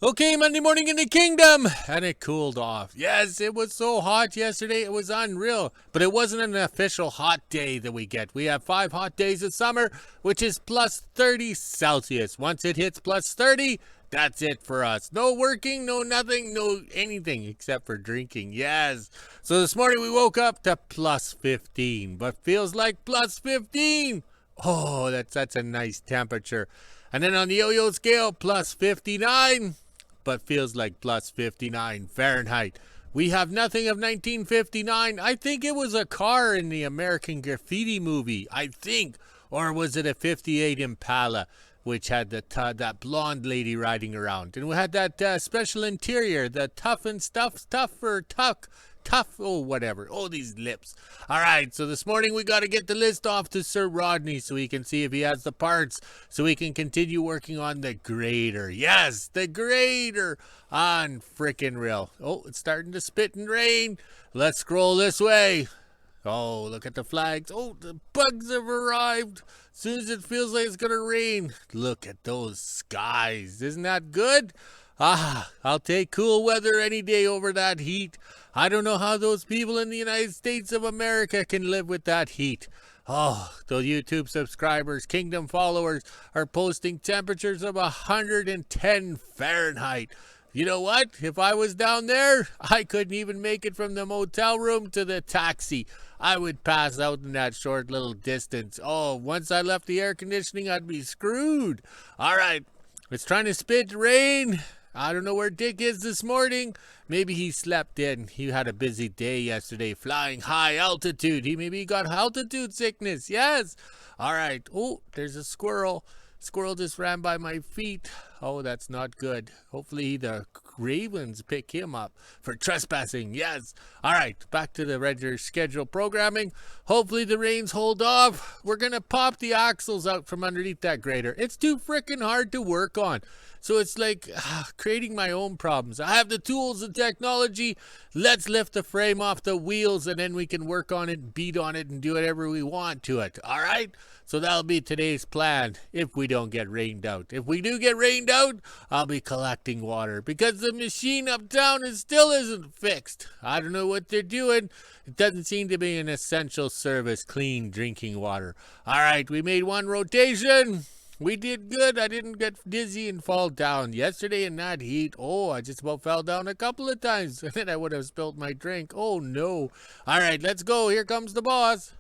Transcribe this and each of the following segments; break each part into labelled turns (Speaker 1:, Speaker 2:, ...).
Speaker 1: Okay, Monday morning in the kingdom, and it cooled off. Yes, it was so hot yesterday, it was unreal. But it wasn't an official hot day that we get. We have 5 hot days of summer, which is plus 30 Celsius. Once it hits plus 30, that's it for us. No working, no nothing, no anything except for drinking. Yes. So this morning we woke up to plus 15, but feels like plus 15. Oh, that's a nice temperature. And then on the yo-yo scale, plus 59, but feels like plus 59 Fahrenheit. We have nothing of 1959. I think it was a car in the American Graffiti movie. I think. Or was it a 58 Impala, which had that blonde lady riding around? And we had that special interior, the tough and stuff, whatever. Oh, these lips. All right, so this morning we got to get the list off to Sir Rodney so we can see if he has the parts so we can continue working on the grader. Yes, the grader on frickin' real. Oh, it's starting to spit and rain. Let's scroll this way. Oh, look at the flags. Oh, the bugs have arrived. As soon as it feels like it's going to rain. Look at those skies. Isn't that good? I'll take cool weather any day over that heat. I don't know how those people in the United States of America can live with that heat. Oh, those YouTube subscribers, Kingdom followers are posting temperatures of 110 Fahrenheit. You know what? If I was down there, I couldn't even make it from the motel room to the taxi. I would pass out in that short little distance. Oh, once I left the air conditioning, I'd be screwed. All right, it's trying to spit rain. I don't know where Dick is this morning. Maybe he slept in. He had a busy day yesterday flying high altitude. Maybe he got altitude sickness. Yes. All right. Oh, there's a squirrel. Squirrel just ran by my feet. Oh, that's not good. Hopefully the Ravens pick him up for trespassing. Yes. All right, back to the regular schedule programming. Hopefully the rains hold off. We're going to pop the axles out from underneath that grader. It's too freaking hard to work on. So it's like creating my own problems. I have the tools and technology. Let's lift the frame off the wheels and then we can work on it, beat on it, and do whatever we want to it. All right? So that'll be today's plan if we don't get rained out. If we do get rained out, I'll be collecting water because the machine uptown still isn't fixed. I don't know what they're doing. It doesn't seem to be an essential service, clean drinking water. All right, we made one rotation. We did good. I didn't get dizzy and fall down. Yesterday in that heat, I just about fell down a couple of times. And then I would have spilled my drink. Oh, no. All right, let's go. Here comes the boss.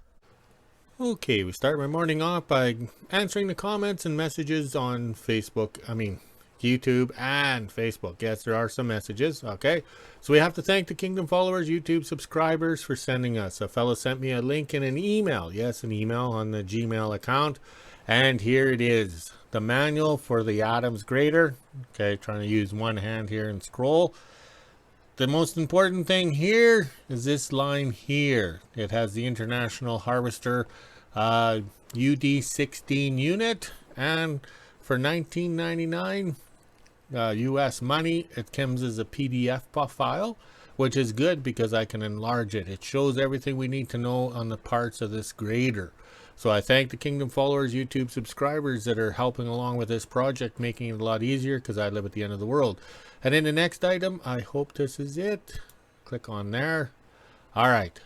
Speaker 1: Okay, we start my morning off by answering the comments and messages on YouTube and Facebook. Yes, there are some messages. Okay, so we have to thank the Kingdom followers, YouTube subscribers for sending us. A fellow sent me a link in an email. Yes, an email on the Gmail account. And here it is, the manual for the Adams grader. Okay, trying to use one hand here and scroll. The most important thing here is this line here. It has the International Harvester UD16 unit, and for $19.99 US money, it comes as a PDF file, which is good because I can enlarge it. It shows everything we need to know on the parts of this grader. So I thank the Kingdom followers, YouTube subscribers that are helping along with this project, making it a lot easier because I live at the end of the world. And in the next item, I hope this is it. Click on there. All right.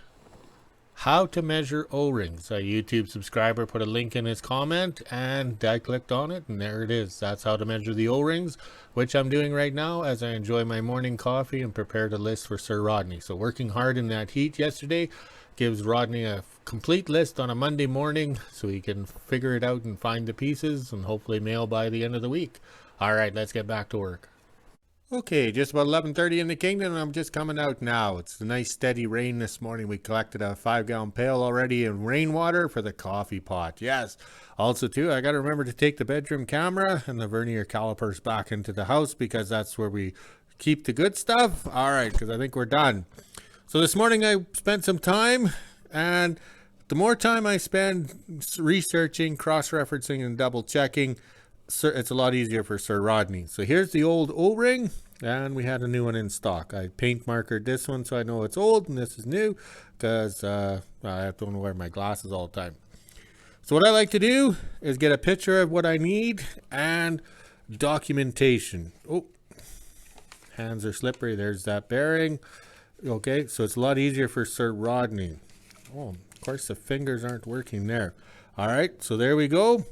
Speaker 1: How to measure O-rings. A YouTube subscriber put a link in his comment and I clicked on it and there it is. That's how to measure the O-rings, which I'm doing right now as I enjoy my morning coffee and prepare the list for Sir Rodney. So working hard in that heat yesterday gives Rodney a complete list on a Monday morning so he can figure it out and find the pieces and hopefully mail by the end of the week. All right, let's get back to work. Okay, just about 11:30 in the kingdom, and I'm just coming out now. It's a nice steady rain this morning. We collected a 5-gallon pail already in rainwater for the coffee pot. Yes. Also, too, I got to remember to take the bedroom camera and the vernier calipers back into the house because that's where we keep the good stuff. All right, because I think we're done. So this morning I spent some time, and the more time I spend researching, cross-referencing, and double-checking, it's a lot easier for Sir Rodney. So here's the old O-ring, and we had a new one in stock. I paint markered this one so I know it's old, and this is new because I don't wear my glasses all the time. So what I like to do is get a picture of what I need and documentation. Oh, hands are slippery. There's that bearing. Okay, so it's a lot easier for Sir Rodney. Oh, of course the fingers aren't working there. All right, so there we go.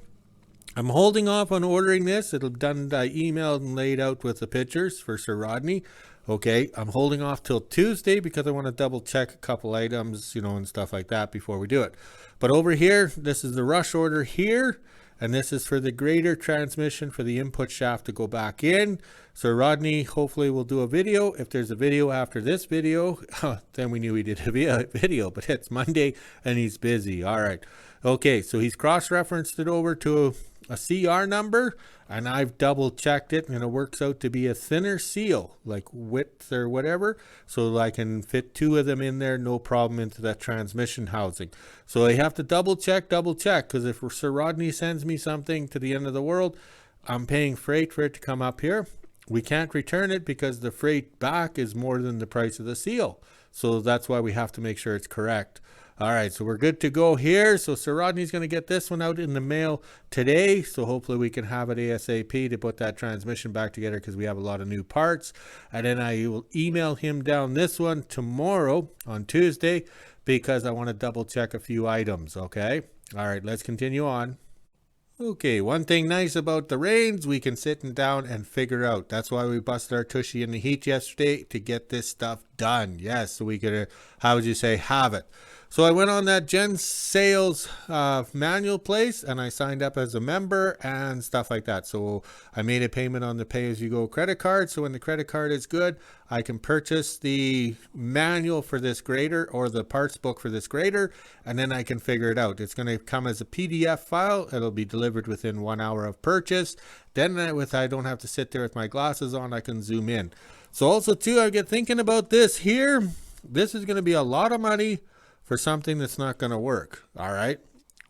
Speaker 1: I'm holding off on ordering this. It'll be done emailed and laid out with the pictures for Sir Rodney. Okay, I'm holding off till Tuesday because I want to double check a couple items, you know, and stuff like that before we do it. But over here, this is the rush order here. And this is for the grader transmission for the input shaft to go back in. So Rodney hopefully will do a video. If there's a video after this video, then we knew he did a video, but it's Monday and he's busy. All right. Okay, so he's cross-referenced it over to a CR number, and I've double checked it, and it works out to be a thinner seal, like width or whatever, so I can fit 2 of them in there, no problem, into that transmission housing. So I have to double check, because if Sir Rodney sends me something to the end of the world, I'm paying freight for it to come up here. We can't return it because the freight back is more than the price of the seal. So that's why we have to make sure it's correct. All right, so we're good to go here. So Sir Rodney's going to get this one out in the mail today. So hopefully we can have it ASAP to put that transmission back together because we have a lot of new parts. And then I will email him down this one tomorrow on Tuesday because I want to double check a few items, okay? All right, let's continue on. Okay, one thing nice about the rains, we can sit down and figure out. That's why we busted our tushy in the heat yesterday to get this stuff done. Yes, so we could, how would you say, have it. So I went on that Gen Sales manual place and I signed up as a member and stuff like that. So I made a payment on the pay-as-you-go credit card. So when the credit card is good, I can purchase the manual for this grader or the parts book for this grader, and then I can figure it out. It's going to come as a PDF file. It'll be delivered within 1 hour of purchase. Then I don't have to sit there with my glasses on. I can zoom in. So also too, I get thinking about this here. This is going to be a lot of money for something that's not going to work. All right.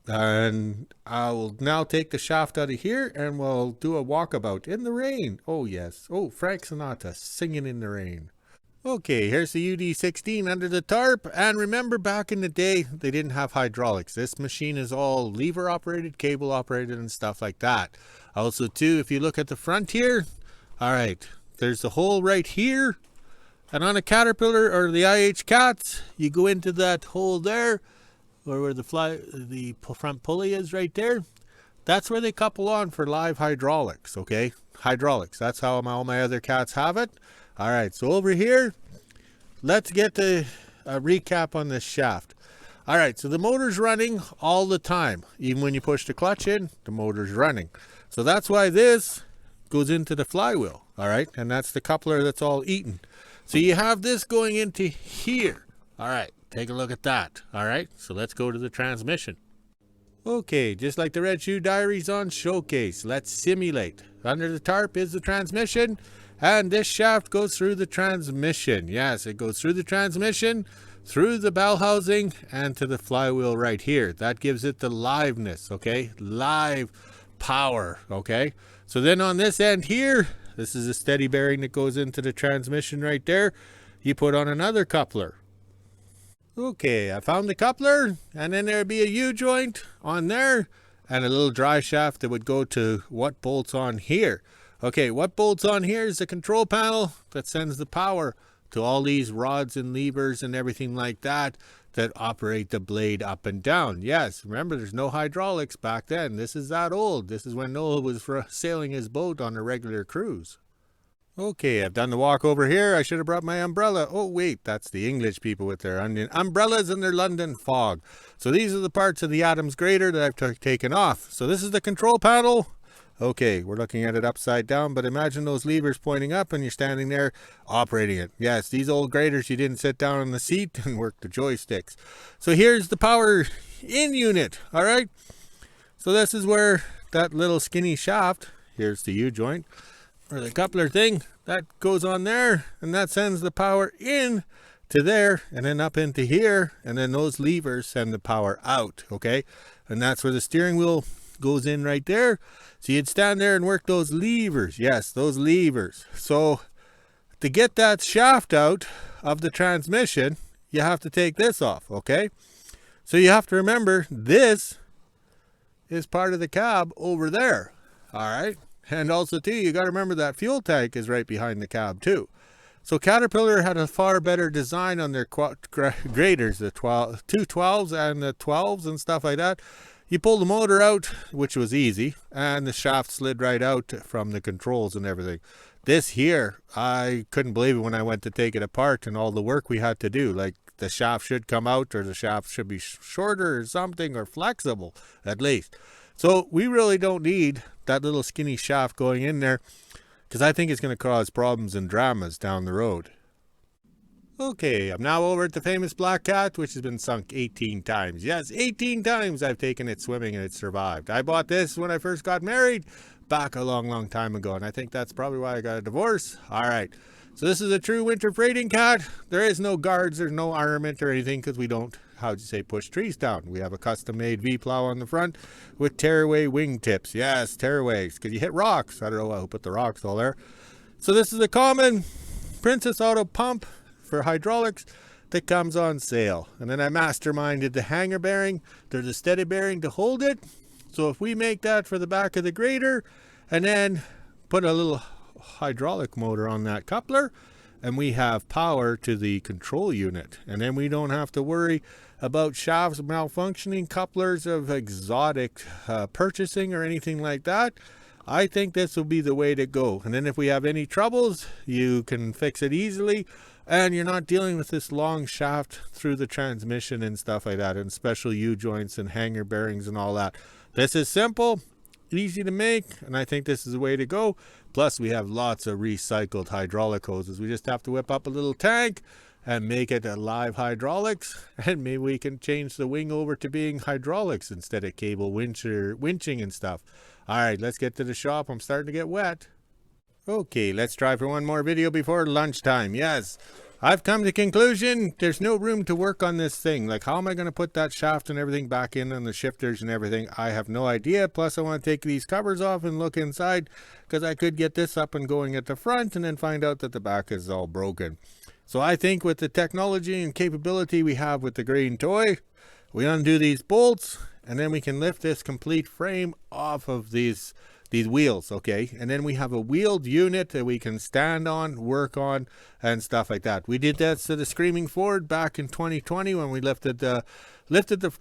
Speaker 1: And I will now take the shaft out of here and we'll do a walkabout in the rain. Oh, yes. Oh, Frank Sinatra singing in the rain. Okay, here's the UD16 under the tarp. And remember back in the day, they didn't have hydraulics. This machine is all lever operated, cable operated, and stuff like that. Also, too, if you look at the front here, all right, there's the hole right here. And on a Caterpillar or the IH Cats, you go into that hole there, or where the front pulley is right there. That's where they couple on for live hydraulics, okay? Hydraulics, that's how all my other cats have it. All right, so over here, let's get the recap on this shaft. All right, so the motor's running all the time. Even when you push the clutch in, the motor's running. So that's why this goes into the flywheel, all right? And that's the coupler that's all eaten. So you have this going into here. All right, take a look at that. All right, so let's go to the transmission. Okay, just like the Red Shoe Diaries on Showcase, let's simulate. Under the tarp is the transmission, and this shaft goes through the transmission. Yes, it goes through the transmission, through the bell housing, and to the flywheel right here. That gives it the liveness, okay? Live power, okay? So then on this end here, this is a steady bearing that goes into the transmission right there. You put on another coupler. Okay, I found the coupler, and then there'd be a U-joint on there and a little dry shaft that would go to what bolts on here. Okay, what bolts on here is the control panel that sends the power to all these rods and levers and everything like that that operate the blade up and down. Yes, remember there's no hydraulics back then. This is that old. This is when Noah was sailing his boat on a regular cruise. Okay, I've done the walk over here. I should have brought my umbrella. Oh, wait, that's the English people with their umbrellas and their London fog. So these are the parts of the Adams grader that I've taken off. So this is the control panel. Okay, we're looking at it upside down, but imagine those levers pointing up and you're standing there operating it. Yes, these old graders, you didn't sit down on the seat and work the joysticks. So here's the power in unit, all right? So this is where that little skinny shaft, here's the U-joint, or the coupler thing, that goes on there, and that sends the power in to there, and then up into here, and then those levers send the power out, okay? And that's where the steering wheel goes in right there. So you'd stand there and work those levers. Yes, those levers. So to get that shaft out of the transmission, you have to take this off, okay? So you have to remember this is part of the cab over there, all right? And also too, you got to remember that fuel tank is right behind the cab too. So Caterpillar had a far better design on their graders, the 212s and the 12s and stuff like that. You pull the motor out, which was easy, and the shaft slid right out from the controls and everything. This here, I couldn't believe it when I went to take it apart and all the work we had to do. Like, the shaft should come out, or the shaft should be shorter or something, or flexible at least. So we really don't need that little skinny shaft going in there, because I think it's going to cause problems and dramas down the road. Okay, I'm now over at the famous Black Cat, which has been sunk 18 times. Yes, 18 times I've taken it swimming and it survived. I bought this when I first got married back a long time ago, and I think that's probably why I got a divorce. All right, so this is a true winter freighting cat. There is no guards, there's no armament or anything, because we don't, push trees down. We have a custom-made V-plow on the front with tearaway wingtips. Yes, tearaways, because you hit rocks. I don't know why who put the rocks all there. So this is a common Princess Auto pump for hydraulics that comes on sale. And then I masterminded the hanger bearing. There's a steady bearing to hold it. So if we make that for the back of the grader and then put a little hydraulic motor on that coupler, and we have power to the control unit, and then we don't have to worry about shafts malfunctioning, couplers of exotic purchasing or anything like that. I think this will be the way to go. And then if we have any troubles, you can fix it easily, and you're not dealing with this long shaft through the transmission and stuff like that, and special U-joints and hanger bearings and all that. This is simple, easy to make, and I think this is the way to go. Plus, we have lots of recycled hydraulic hoses. We just have to whip up a little tank and make it a live hydraulics, and maybe we can change the wing over to being hydraulics instead of cable winching and stuff. All right, let's get to the shop. I'm starting to get wet. Okay, let's try for one more video before lunchtime. Yes, I've come to the conclusion there's no room to work on this thing. Like, how am I going to put that shaft and everything back in and the shifters and everything? I have no idea. Plus, I want to take these covers off and look inside, because I could get this up and going at the front and then find out that the back is all broken. So I think with the technology and capability we have with the green toy, we undo these bolts, and then we can lift this complete frame off of these wheels, okay? And then we have a wheeled unit that we can stand on, work on, and stuff like that. We did that to the Screaming Ford back in 2020 when we lifted the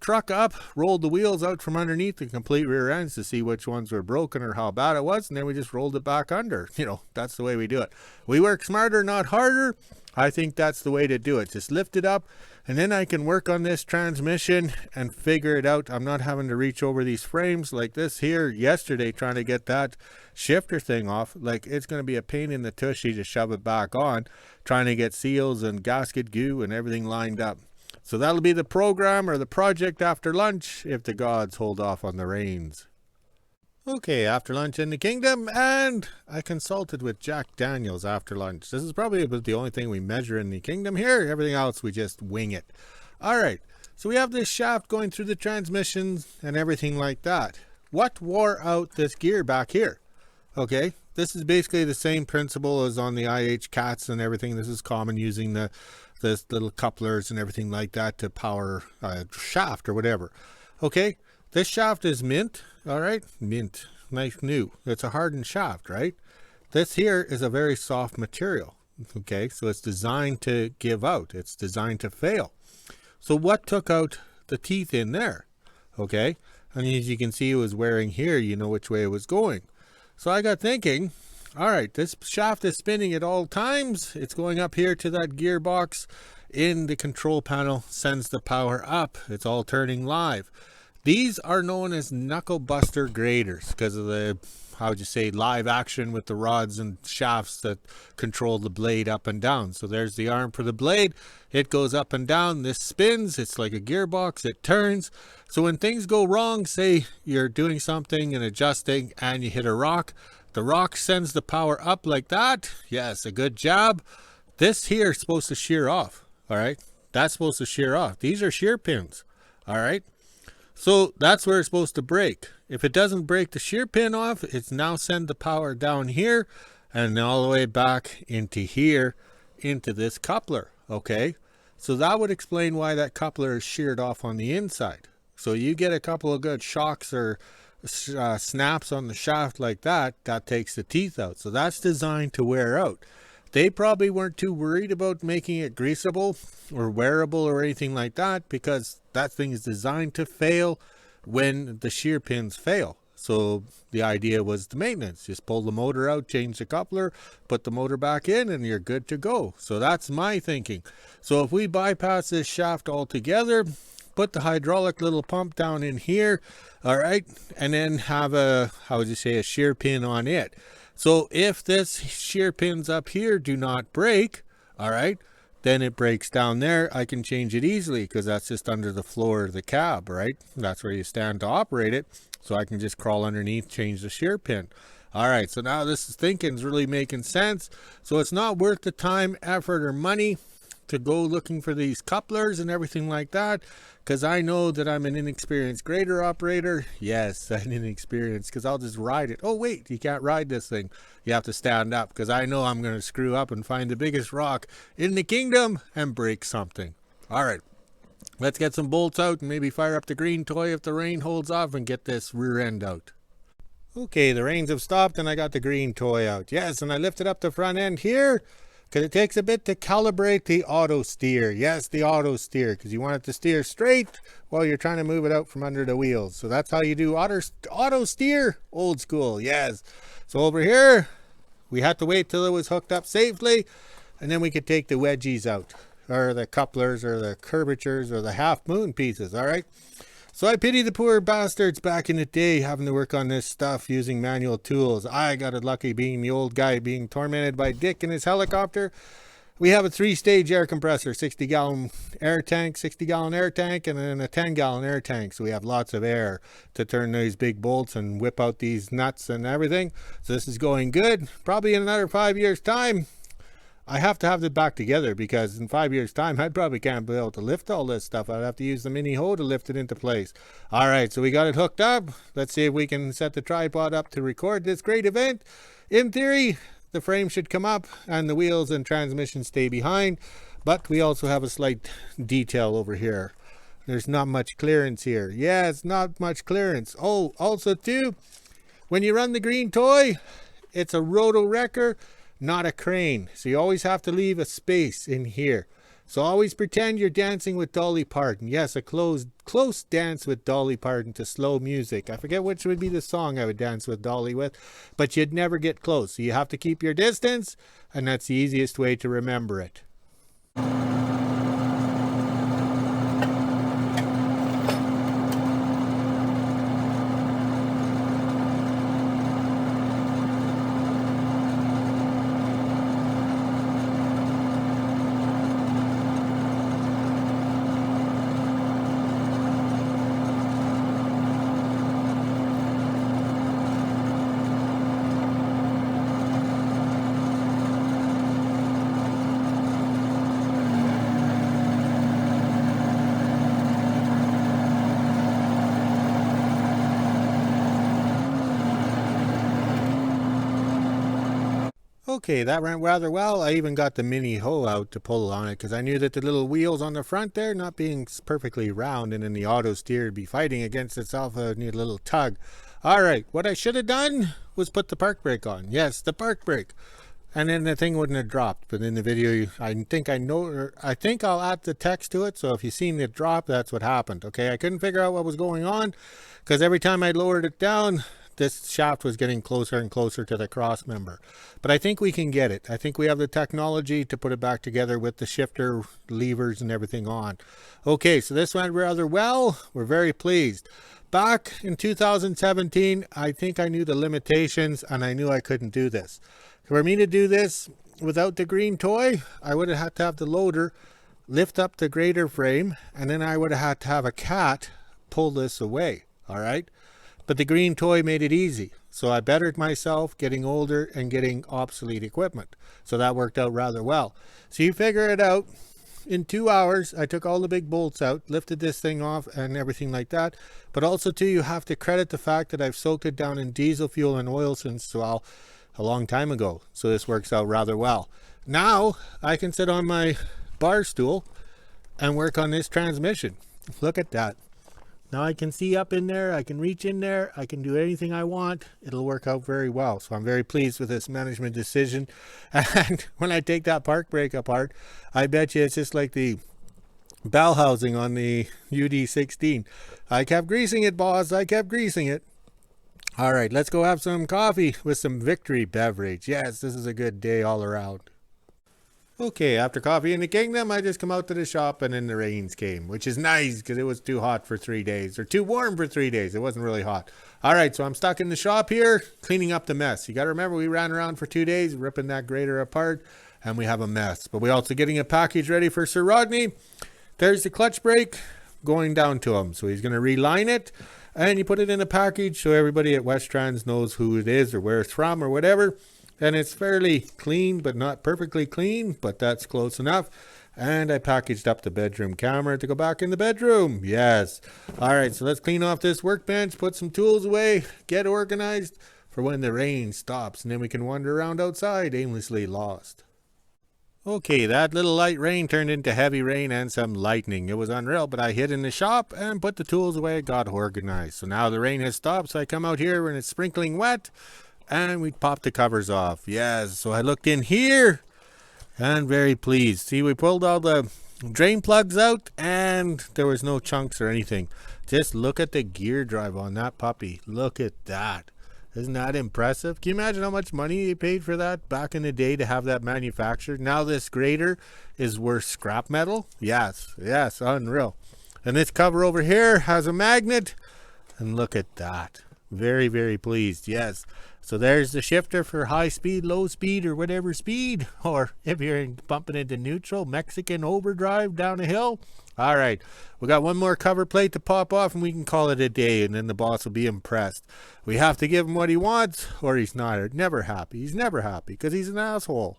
Speaker 1: truck up, rolled the wheels out from underneath the complete rear ends to see which ones were broken or how bad it was, and then we just rolled it back under. You know, that's the way we do it. We work smarter, not harder. I think that's the way to do it. Just lift it up, and then I can work on this transmission and figure it out. I'm not having to reach over these frames like this here yesterday trying to get that shifter thing off. Like, it's going to be a pain in the tushy to shove it back on, trying to get seals and gasket goo and everything lined up. So that'll be the program or the project after lunch, if the gods hold off on the rains. Okay, after lunch in the kingdom, and I consulted with Jack Daniels after lunch. This is probably about the only thing we measure in the kingdom here. Everything else, we just wing it. All right, so we have this shaft going through the transmissions and everything like that. What wore out this gear back here? Okay, this is basically the same principle as on the IH cats and everything. This is common, using the little couplers and everything like that to power a shaft or whatever. Okay, this shaft is mint. All right, mint, nice new. It's a hardened shaft, right? This here is a very soft material. Okay, so it's designed to give out. It's designed to fail. So what took out the teeth in there? Okay, and as you can see, it was wearing here. You know which way it was going. So I got thinking, all right, this shaft is spinning at all times. It's going up here to that gearbox in the control panel, sends the power up. It's all turning live. These are known as knuckle buster graders because of the, live action with the rods and shafts that control the blade up and down. So there's the arm for the blade. It goes up and down. This spins. It's like a gearbox. It turns. So when things go wrong, say you're doing something and adjusting and you hit a rock, the rock sends the power up like that. Yes, a good job. This here is supposed to shear off. All right. That's supposed to shear off. These are shear pins. All right. So that's where it's supposed to break. If it doesn't break the shear pin off, it's now send the power down here and all the way back into here, into this coupler. Okay. So that would explain why that coupler is sheared off on the inside. So you get a couple of good shocks or snaps on the shaft like that, that takes the teeth out. So that's designed to wear out. They probably weren't too worried about making it greasable or wearable or anything like that, because that thing is designed to fail when the shear pins fail. So the idea was the maintenance. Just pull the motor out, change the coupler, put the motor back in, and you're good to go. So that's my thinking. So if we bypass this shaft altogether, put the hydraulic little pump down in here, all right, and then have a, how would you say, a shear pin on it. So if this shear pins up here do not break, all right, then it breaks down there. I can change it easily because that's just under the floor of the cab, right? That's where you stand to operate it. So I can just crawl underneath, change the shear pin. All right, so now this thinking's really making sense. So it's not worth the time, effort, or money to go looking for these couplers and everything like that, because I know that I'm an inexperienced grader operator. Yes, I'm inexperienced because I'll just ride it. Oh wait, you can't ride this thing. You have to stand up, because I know I'm going to screw up and find the biggest rock in the kingdom and break something. All right, let's get some bolts out and maybe fire up the green toy if the rain holds off and get this rear end out. Okay, the rains have stopped and I got the green toy out. Yes, and I lifted up the front end here, because it takes a bit to calibrate the auto steer. Yes, the auto steer, because you want it to steer straight while you're trying to move it out from under the wheels. So that's how you do auto steer, old school. Yes. So over here, we had to wait till it was hooked up safely, and then we could take the wedgies out, or the couplers, or the curvatures, or the half moon pieces. All right. So I pity the poor bastards back in the day having to work on this stuff using manual tools. I got it lucky being the old guy being tormented by Dick in his helicopter. We have a 3-stage air compressor, 60-gallon air tank, 60-gallon air tank, and then a 10-gallon air tank. So we have lots of air to turn these big bolts and whip out these nuts and everything. So this is going good. Probably in another 5 years' time, I have to have it back together, because in 5 years' time, I probably can't be able to lift all this stuff. I'd have to use the mini hoe to lift it into place. All right, so we got it hooked up. Let's see if we can set the tripod up to record this great event. In theory, the frame should come up and the wheels and transmission stay behind, but we also have a slight detail over here. There's not much clearance here. Yeah, it's not much clearance. Oh, also too, when you run the green toy, it's a roto wrecker, not a crane. So you always have to leave a space in here. So always pretend you're dancing with Dolly Parton. Yes, a close dance with Dolly Parton to slow music. I forget which would be the song I would dance with Dolly with, but you'd never get close. So you have to keep your distance, and that's the easiest way to remember it. Okay, that went rather well. I even got the mini hoe out to pull on it, because I knew that the little wheels on the front there, not being perfectly round, and in the auto steer would be fighting against itself, need a little tug. All right, what I should have done was put the park brake on. Yes, the park brake. And then the thing wouldn't have dropped. But in the video, I think I'll add the text to it. So if you've seen it drop, that's what happened. Okay, I couldn't figure out what was going on, because every time I lowered it down, this shaft was getting closer and closer to the cross member. But I think we can get it. I think we have the technology to put it back together with the shifter levers and everything on. Okay, so this went rather well. We're very pleased. Back in 2017, I think I knew the limitations, and I knew I couldn't do this. For me to do this without the green toy, I would have had to have the loader lift up the grader frame, and then I would have had to have a cat pull this away. All right. But the green toy made it easy. So I bettered myself getting older and getting obsolete equipment. So that worked out rather well. So you figure it out. In 2 hours, I took all the big bolts out, lifted this thing off and everything like that. But also too, you have to credit the fact that I've soaked it down in diesel fuel and oil since, well, a long time ago. So this works out rather well. Now I can sit on my bar stool and work on this transmission. Look at that. Now I can see up in there, I can reach in there, I can do anything I want. It'll work out very well. So I'm very pleased with this management decision. And when I take that park brake apart, I bet you it's just like the bell housing on the UD16. I kept greasing it, boss. I kept greasing it. All right, let's go have some coffee with some Victory beverage. Yes, this is a good day all around. Okay, after coffee in the kingdom, I just come out to the shop and then the rains came, which is nice because it was too hot for 3 days, or too warm for 3 days. It wasn't really hot. All right, so I'm stuck in the shop here cleaning up the mess. You got to remember, we ran around for 2 days ripping that grader apart, and we have a mess. But we're also getting a package ready for Sir Rodney. There's the clutch brake going down to him. So he's going to reline it, and you put it in a package so everybody at West Trans knows who it is or where it's from or whatever. And it's fairly clean, but not perfectly clean, but that's close enough. And I packaged up the bedroom camera to go back in the bedroom. Yes. All right, so let's clean off this workbench, put some tools away, get organized for when the rain stops, and then we can wander around outside aimlessly lost. Okay, that little light rain turned into heavy rain and some lightning. It was unreal, but I hid in the shop and put the tools away, got organized. So now the rain has stopped, so I come out here when it's sprinkling wet, and we popped the covers off. Yes, so I looked in here and very pleased. See, we pulled all the drain plugs out and there was no chunks or anything. Just look at the gear drive on that puppy. Look at that. Isn't that impressive? Can you imagine how much money they paid for that back in the day to have that manufactured? Now this grader is worth scrap metal. Yes, unreal. And this cover over here has a magnet, and look at that. Very, very pleased. Yes. So there's the shifter for high speed, low speed, or whatever speed. Or if you're bumping into neutral, Mexican overdrive down a hill. All right. We got one more cover plate to pop off and we can call it a day, and then the boss will be impressed. We have to give him what he wants or he's not never happy. He's never happy because he's an asshole.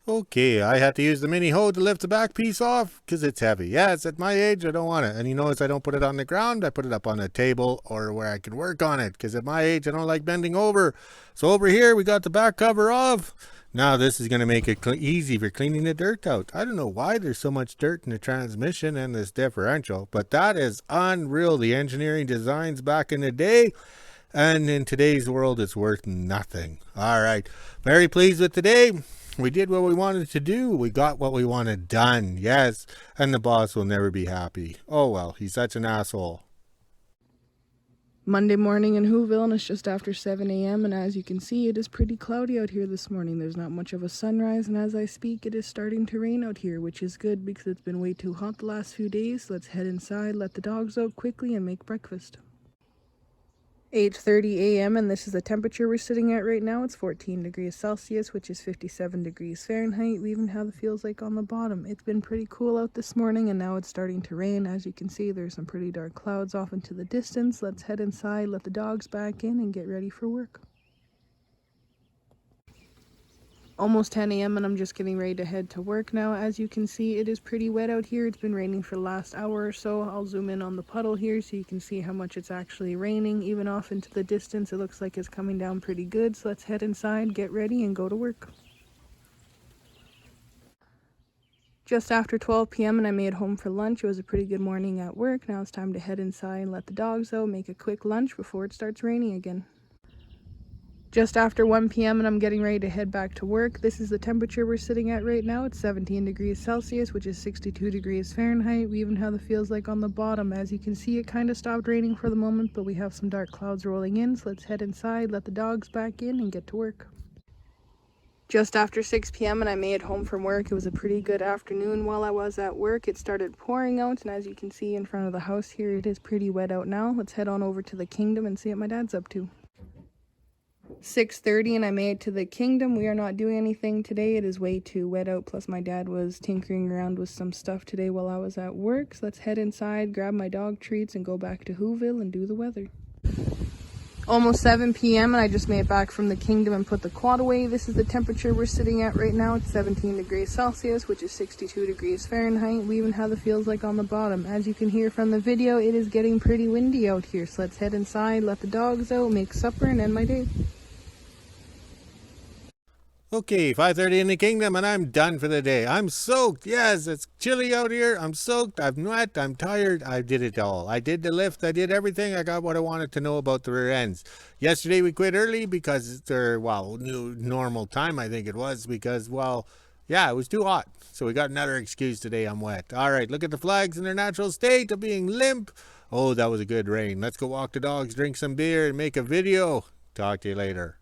Speaker 1: Okay, I had to use the mini hoe to lift the back piece off because it's heavy. Yeah, it's at my age, I don't want it. And you notice I don't put it on the ground, I put it up on a table or where I can work on it because at my age, I don't like bending over. So over here, we got the back cover off. Now this is going to make it easy for cleaning the dirt out. I don't know why there's so much dirt in the transmission and this differential, but that is unreal. The engineering designs back in the day. And in today's world, it's worth nothing. All right, very pleased with today. We did what we wanted to do. We got what we wanted done. Yes. And the boss will never be happy. Oh, well, he's such an asshole.
Speaker 2: Monday morning in WHO-ville, and it's just after 7 a.m. and as you can see, it is pretty cloudy out here this morning. There's not much of a sunrise, and as I speak, it is starting to rain out here, which is good because it's been way too hot the last few days. Let's head inside, let the dogs out quickly, and make breakfast. 8:30 a.m. and this is the temperature we're sitting at right now. It's 14 degrees Celsius, which is 57 degrees Fahrenheit. We even have the feels like on the bottom. It's been pretty cool out this morning and now it's starting to rain. As you can see, there's some pretty dark clouds off into the distance. Let's head inside, let the dogs back in, and get ready for work. Almost 10 a.m. and I'm just getting ready to head to work now. As you can see, it is pretty wet out here. It's been raining for the last hour or so. I'll zoom in on the puddle here so you can see how much it's actually raining. Even off into the distance, it looks like it's coming down pretty good. So let's head inside, get ready, and go to work. Just after 12 p.m. and I made it home for lunch. It was a pretty good morning at work. Now it's time to head inside and let the dogs out, make a quick lunch before it starts raining again. Just after 1 p.m. and I'm getting ready to head back to work. This is the temperature we're sitting at right now. It's 17 degrees Celsius, which is 62 degrees Fahrenheit. We even have the feels like on the bottom. As you can see, it kind of stopped raining for the moment, but we have some dark clouds rolling in. So let's head inside, let the dogs back in, and get to work. Just after 6 p.m. and I made it home from work. It was a pretty good afternoon while I was at work. It started pouring out, and as you can see in front of the house here, it is pretty wet out now. Let's head on over to the kingdom and see what my dad's up to. 6:30 and I made it to the kingdom. We are not doing anything today. It is way too wet out, plus my dad was tinkering around with some stuff today while I was at work. So let's head inside, grab my dog treats, and go back to WHO-ville and do the weather. Almost 7 p.m. and I just made it back from the kingdom and put the quad away. This is the temperature we're sitting at right now. It's 17 degrees Celsius, which is 62 degrees Fahrenheit. We even have the feels like on the bottom. As you can hear from the video, it is getting pretty windy out here. So let's head inside, let the dogs out, make supper, and end my day.
Speaker 1: Okay, 5:30 in the kingdom, and I'm done for the day. I'm soaked. Yes, it's chilly out here. I'm soaked. I'm wet. I'm tired. I did it all. I did the lift. I did everything. I got what I wanted to know about the rear ends. Yesterday we quit early because it's their new normal time. I think it was because yeah, it was too hot. So we got another excuse today. I'm wet. All right, look at the flags in their natural state of being limp. Oh, that was a good rain. Let's go walk the dogs, drink some beer, and make a video. Talk to you later.